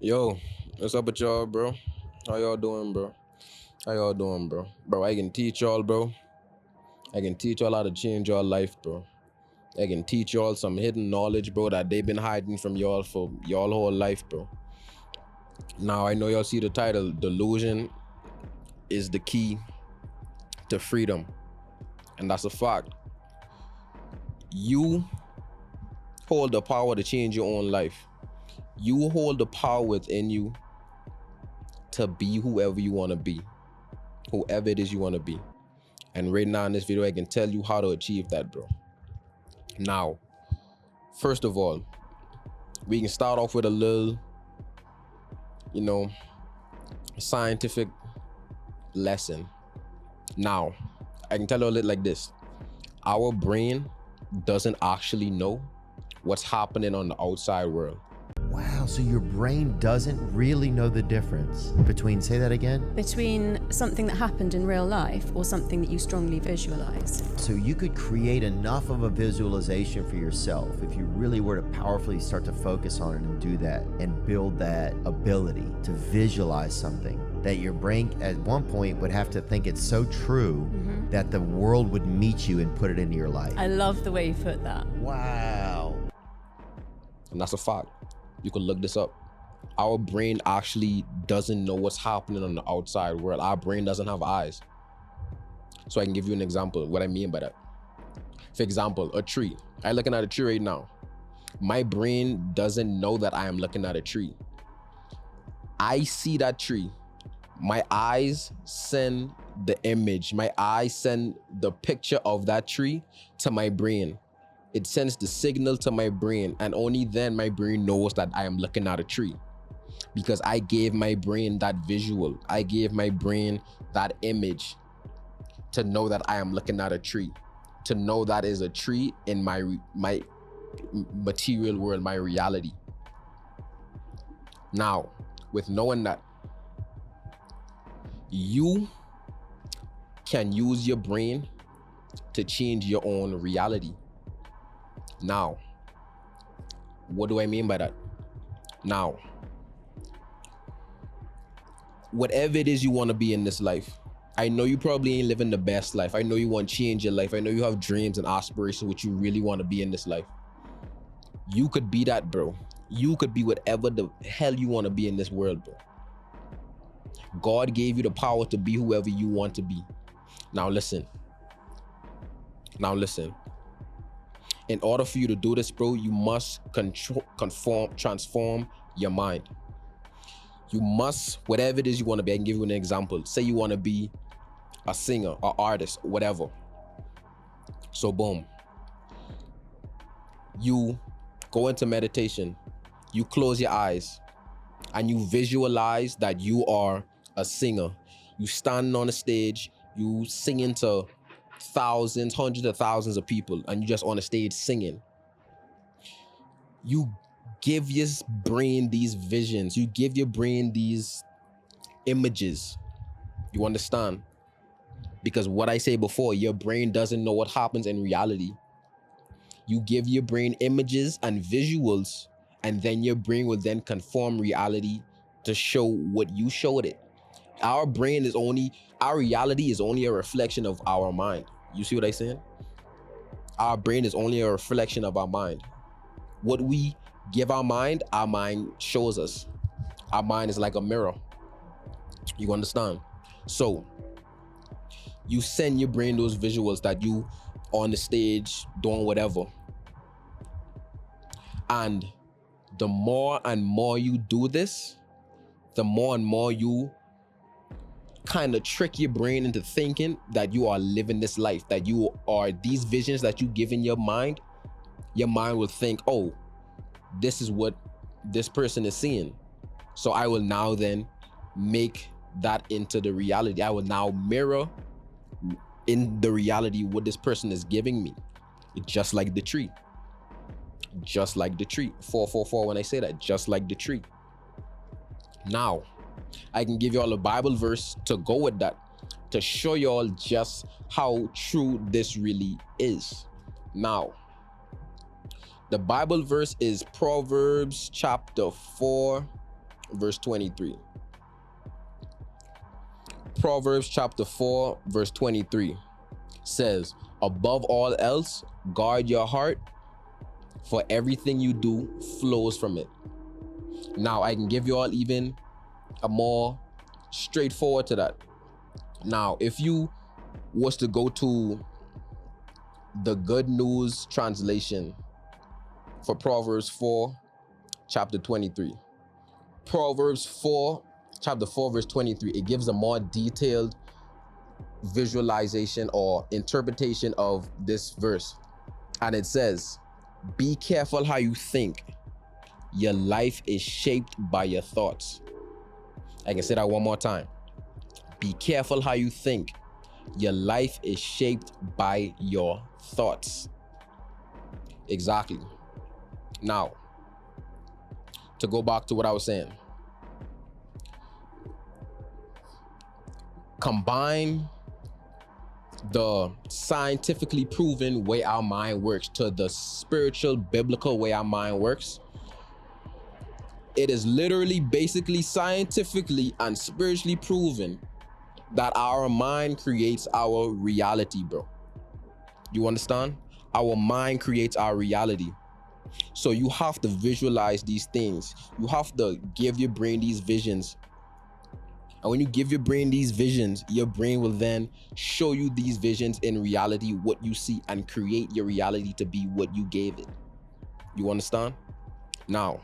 Yo, what's up with y'all, bro? How y'all doing, bro? How y'all doing, bro? Bro, I can teach y'all, bro. I can teach y'all how to change your life, bro. I can teach y'all some hidden knowledge, bro, that they've been hiding from y'all for y'all whole life, bro. Now, I know y'all see the title, Delusion is the key to freedom. And that's a fact. You hold the power to change your own life. You hold the power within you to be whoever you want to be, whoever it is you want to be. And right now in this video, I can tell you how to achieve that, bro. Now, first of all, we can start off with a little, you know, scientific lesson. Now, I can tell you a little like this. Our brain doesn't actually know what's happening on the outside world. Wow, so your brain doesn't really know the difference between, say that again? Between something that happened in real life or something that you strongly visualize. So you could create enough of a visualization for yourself if you really were to powerfully start to focus on it and do that and build that ability to visualize something that your brain at one point would have to think it's so true that the world would meet you and put it into your life. I love the way you put that. Wow. And that's a fact. You can look this up. Our brain actually doesn't know what's happening on the outside world. Our brain doesn't have eyes. So I can give you an example of what I mean by that. For example, a tree. I'm looking at a tree right now. My brain doesn't know that I am looking at a tree. I see that tree. My eyes send the image. My eyes send the picture of that tree to my brain. It sends the signal to my brain, and only then my brain knows that I am looking at a tree, because I gave my brain that visual. I gave my brain that image to know that I am looking at a tree, to know that is a tree in my material world, my reality. Now, with knowing that, you can use your brain to change your own reality. Now, what do I mean by that? Now, whatever it is you want to be in this life, I know you probably ain't living the best life. I know you want to change your life. I know you have dreams and aspirations, which you really want to be in this life. You could be that, bro. You could be whatever the hell you want to be in this world, bro. God gave you the power to be whoever you want to be. Now listen. In order for you to do this, bro, you must transform your mind. You must, whatever it is you want to be. I can give you an example. Say you want to be a singer, an artist, whatever. So boom, you go into meditation, you close your eyes, and you visualize that you are a singer. You standing on a stage, you singing to thousands, hundreds of thousands of people, and you just on a stage singing. You give your brain these visions. You give your brain these images. You understand? Because what I say before, your brain doesn't know what happens in reality. You give your brain images and visuals, and then your brain will then conform reality to show what you showed it. Our reality is only a reflection of our mind. You see what I'm saying? Our brain is only a reflection of our mind. What we give our mind shows us. Our mind is like a mirror. You understand? So you send your brain those visuals that you on the stage doing whatever. And the more and more you do this, the more and more you kind of trick your brain into thinking that you are living this life, that you are these visions that you give in your mind will think, oh, this is what this person is seeing. So I will now then make that into the reality. I will now mirror in the reality what this person is giving me. Just like the tree. Just like the tree. 444 when I say that, just like the tree. Now, I can give you all a Bible verse to go with that, to show you all just how true this really is. Now, the Bible verse is Proverbs chapter 4, verse 23. Proverbs chapter 4, verse 23 says, above all else, guard your heart, for everything you do flows from it. Now, I can give you all even a more straightforward to that. Now, if you was to go to the Good News translation for Proverbs 4, chapter 23. Proverbs 4, chapter 4, verse 23, it gives a more detailed visualization or interpretation of this verse. And it says, be careful how you think. Your life is shaped by your thoughts. I can say that one more time. Be careful how you think. Your life is shaped by your thoughts. Exactly. Now, to go back to what I was saying, combine the scientifically proven way our mind works to the spiritual, biblical way our mind works. It is literally, basically, scientifically and spiritually proven that our mind creates our reality, bro. You understand? Our mind creates our reality. So you have to visualize these things. You have to give your brain these visions. And when you give your brain these visions, your brain will then show you these visions in reality, what you see, and create your reality to be what you gave it. You understand? Now,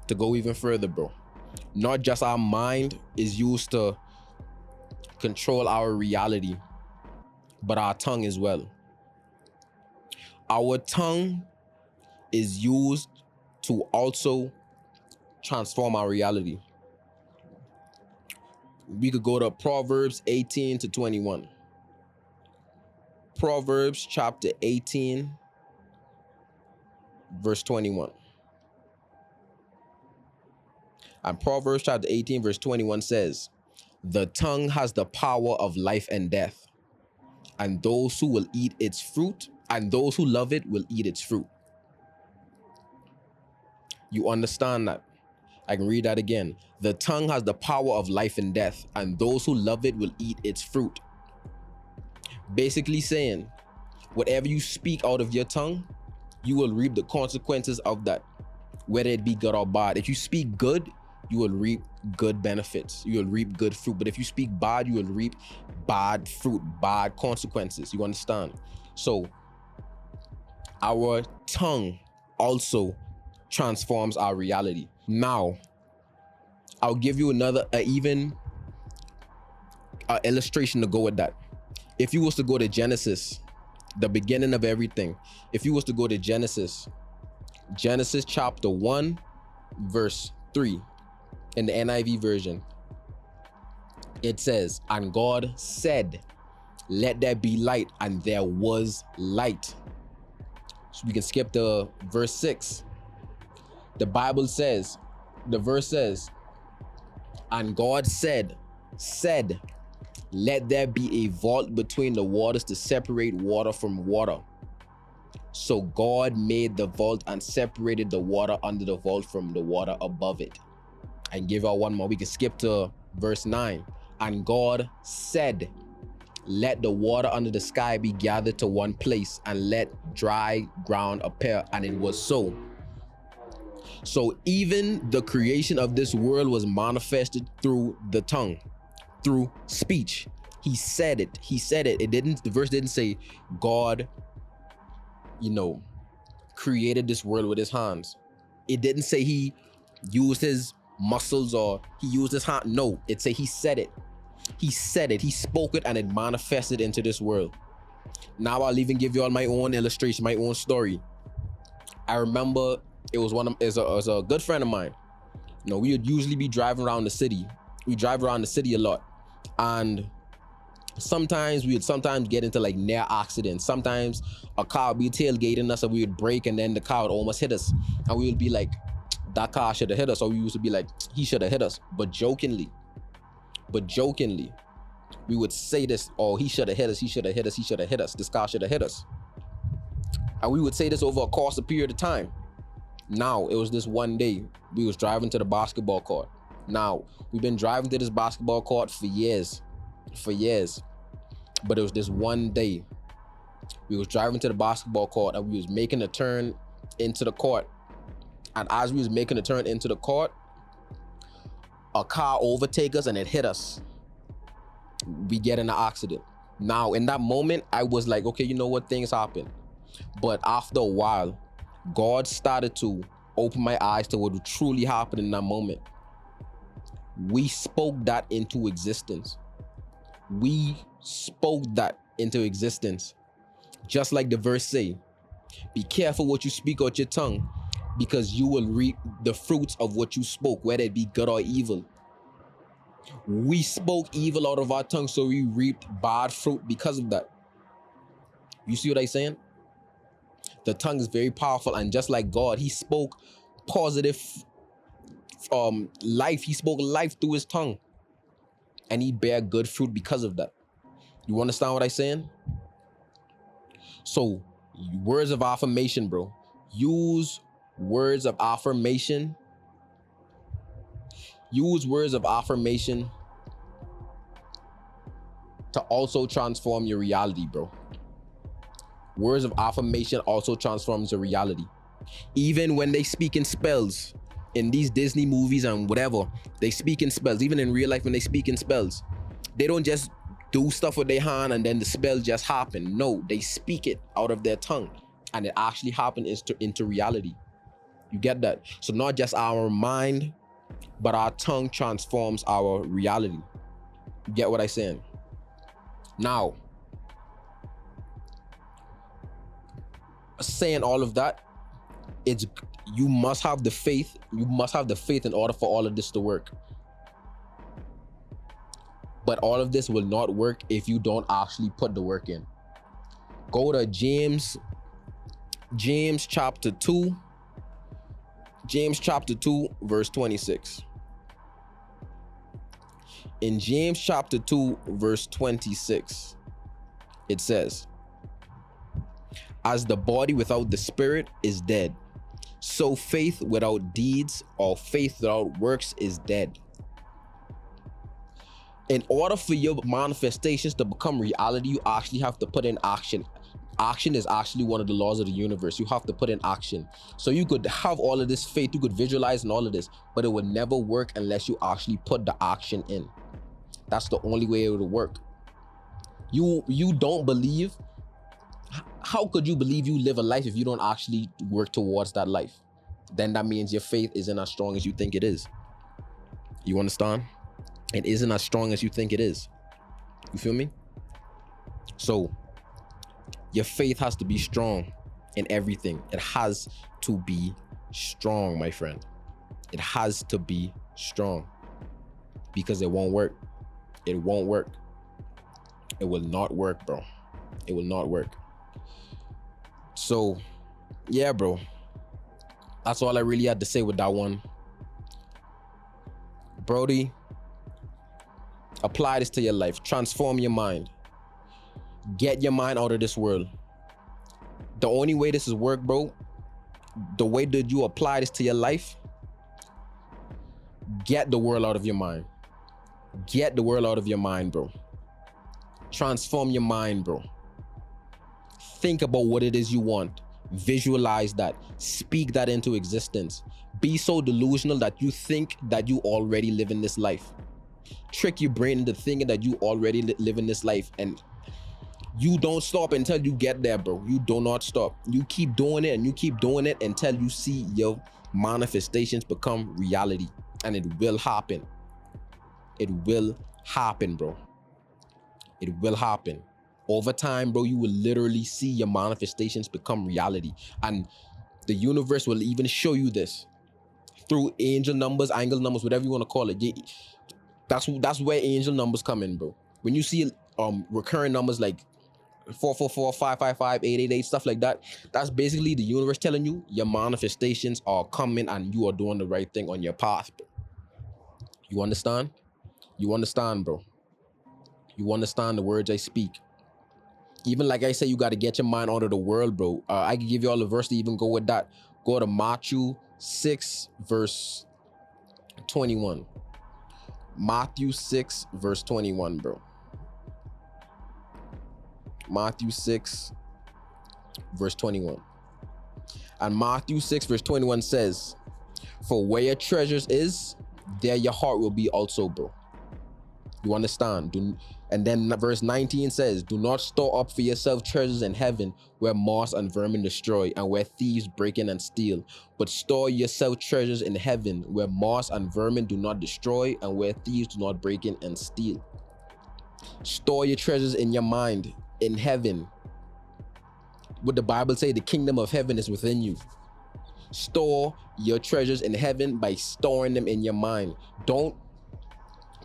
to go even further, bro, not just our mind is used to control our reality, but our tongue as well. Our tongue is used to also transform our reality. We could go to Proverbs 18 to 21. Proverbs chapter 18, verse 21. And Proverbs chapter 18, verse 21 says, the tongue has the power of life and death, and those who will eat its fruit, and those who love it will eat its fruit. You understand that? I can read that again. The tongue has the power of life and death, and those who love it will eat its fruit. Basically saying, whatever you speak out of your tongue, you will reap the consequences of that, whether it be good or bad. If you speak good, you will reap good benefits. You will reap good fruit. But if you speak bad, you will reap bad fruit, bad consequences. You understand? So our tongue also transforms our reality. Now, I'll give you another illustration to go with that. If you was to go to Genesis, the beginning of everything, if you was to go to Genesis chapter 1, verse 3, in the NIV version, it says, and God said, let there be light, and there was light. So we can skip to verse 6. The Bible says, the verse says, and God said, let there be a vault between the waters to separate water from water. So God made the vault and separated the water under the vault from the water above it. And give out one more. We can skip to verse 9. And God said, let the water under the sky be gathered to one place, and let dry ground appear. And it was so. So even the creation of this world was manifested through the tongue, through speech. He said it. The verse didn't say God, created this world with his hands. It didn't say he used his muscles or he used his hand. No, it said he said it. He said it. He spoke it, and it manifested into this world. Now I'll even give you all my own illustration, my own story. I remember it was a good friend of mine. We would usually be driving around the city. We drive around the city a lot, and sometimes we would get into like near accidents. Sometimes a car would be tailgating us, and we would brake, and then the car would almost hit us, and we would be like, that car should have hit us. Or we used to be like, he should have hit us. But jokingly, we would say this, oh, he should have hit us, he should have hit us, he should have hit us, this car should have hit us. And we would say this over a course of period of time. Now, it was this one day, we was driving to the basketball court. Now, we've been driving to this basketball court for years. But it was this one day, we was driving to the basketball court and we was making a turn into the court. And as we was making a turn into the court, a car overtake us and it hit us. We get in an accident. Now, in that moment, I was like, okay, you know what, things happen. But after a while, God started to open my eyes to what truly happened in that moment. We spoke that into existence. We spoke that into existence. Just like the verse say, be careful what you speak out your tongue, because you will reap the fruits of what you spoke, whether it be good or evil. We spoke evil out of our tongue, so we reaped bad fruit because of that. You see what I'm saying? The tongue is very powerful, and just like God, he spoke positive life. He spoke life through his tongue, and he bear good fruit because of that. You understand what I'm saying? So, words of affirmation, bro. Use words of affirmation. Use words of affirmation to also transform your reality, bro. Words of affirmation also transforms your reality. Even when they speak in spells, in these Disney movies and whatever, they speak in spells. Even in real life, when they speak in spells, they don't just do stuff with their hand and then the spell just happen. No, they speak it out of their tongue and it actually happens into reality. You get that? So not just our mind, but our tongue transforms our reality. You get what I'm saying? Now, saying all of that, you must have the faith. You must have the faith in order for all of this to work. But all of this will not work if you don't actually put the work in. Go to James chapter 2. James chapter 2, verse 26. In James chapter 2, verse 26, it says, as the body without the spirit is dead, so faith without deeds or faith without works is dead. In order for your manifestations to become reality, you actually have to put in action. Action is actually one of the laws of the universe. You have to put in action. So you could have all of this faith, you could visualize and all of this, but it would never work unless you actually put the action in. That's the only way it would work. You don't believe. How could you believe you live a life if you don't actually work towards that life? Then that means your faith isn't as strong as you think it is. You understand? It isn't as strong as you think it is. You feel me? So your faith has to be strong in everything. It has to be strong, my friend. It has to be strong, because it won't work. It won't work. It will not work, bro. It will not work. So yeah, bro, that's all I really had to say with that one. Brody, apply this to your life. Transform your mind. Get your mind out of this world. The only way this is work, bro, the way that you apply this to your life, get the world out of your mind. Get the world out of your mind, bro. Transform your mind, bro. Think about what it is you want. Visualize that. Speak that into existence. Be so delusional that you think that you already live in this life. Trick your brain into thinking that you already live in this life, and you don't stop until you get there, bro. You do not stop. You keep doing it and you keep doing it until you see your manifestations become reality, and it will happen. It will happen, bro. It will happen. Over time, bro, you will literally see your manifestations become reality, and the universe will even show you this through angel numbers, angle numbers, whatever you want to call it. That's where angel numbers come in, bro. When you see recurring numbers like 444, 555, 888, stuff like that, that's basically the universe telling you your manifestations are coming and you are doing the right thing on your path, bro. You understand? You understand, bro? You understand the words I speak? Even like I say, you got to get your mind out of the world, bro. I can give you all the verse to even go with that. Go to Matthew 6, verse 21. Matthew 6, verse 21, bro. Matthew 6, verse 21. And Matthew 6, verse 21 says, for where your treasures is, there your heart will be also, bro. You understand? And then verse 19 says, do not store up for yourself treasures in heaven where moss and vermin destroy and where thieves break in and steal. But store yourself treasures in heaven where moss and vermin do not destroy and where thieves do not break in and steal. Store your treasures in your mind, in heaven. What the Bible say, the kingdom of heaven is within you. Store your treasures in heaven by storing them in your mind. Don't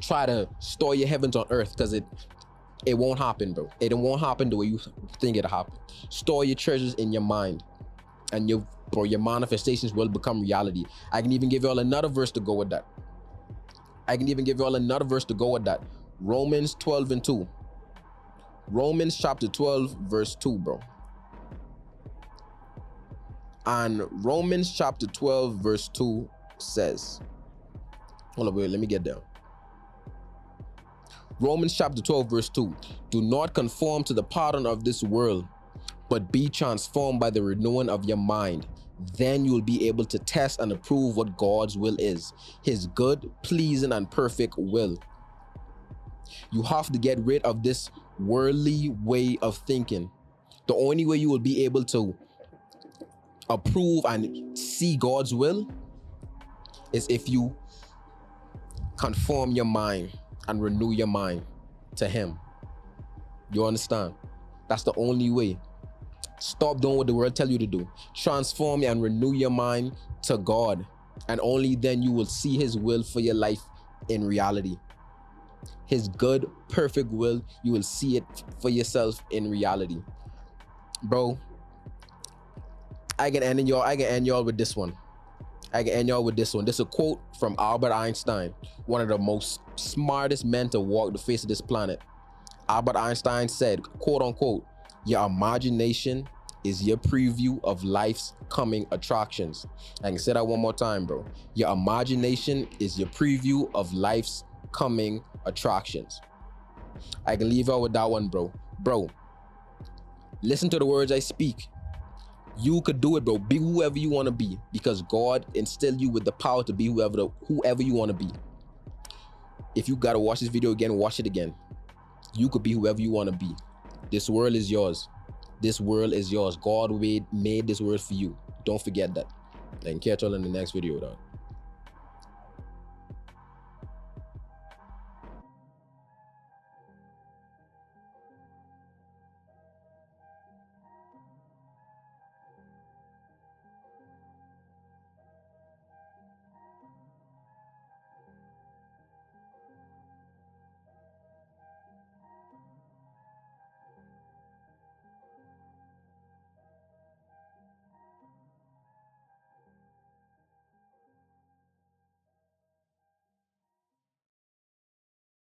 try to store your heavens on earth, because it won't happen, bro. It won't happen the way you think it'll happen. Store your treasures in your mind, and your manifestations will become reality. I can even give you all another verse to go with that. Romans 12 and 2. Romans chapter 12, verse 2, bro. And Romans chapter 12, verse 2 says, hold on, wait, let me get there. Romans chapter 12, verse 2. Do not conform to the pattern of this world, but be transformed by the renewing of your mind. Then you will be able to test and approve what God's will is, his good, pleasing, and perfect will. You have to get rid of this worldly way of thinking. The only way you will be able to approve and see God's will is if you conform your mind and renew your mind to him. You understand? That's the only way. Stop doing what the world tell you to do. Transform and renew your mind to God, and only then you will see his will for your life in reality. His good, perfect will, you will see it for yourself in reality. Bro, I can end y'all with this one. This is a quote from Albert Einstein, one of the most smartest men to walk the face of this planet. Albert Einstein said, quote unquote, your imagination is your preview of life's coming attractions. I can say that one more time, bro. Your imagination is your preview of life's coming attractions. I can leave out with that one, bro. Bro, listen to the words I speak. You could do it, bro. Be whoever you want to be, because God instilled you with the power to be whoever you want to be. If you gotta watch this video again, watch it again. You could be whoever you want to be. This world is yours. This world is yours. God made this world for you. Don't forget that. And catch y'all in the next video, dog.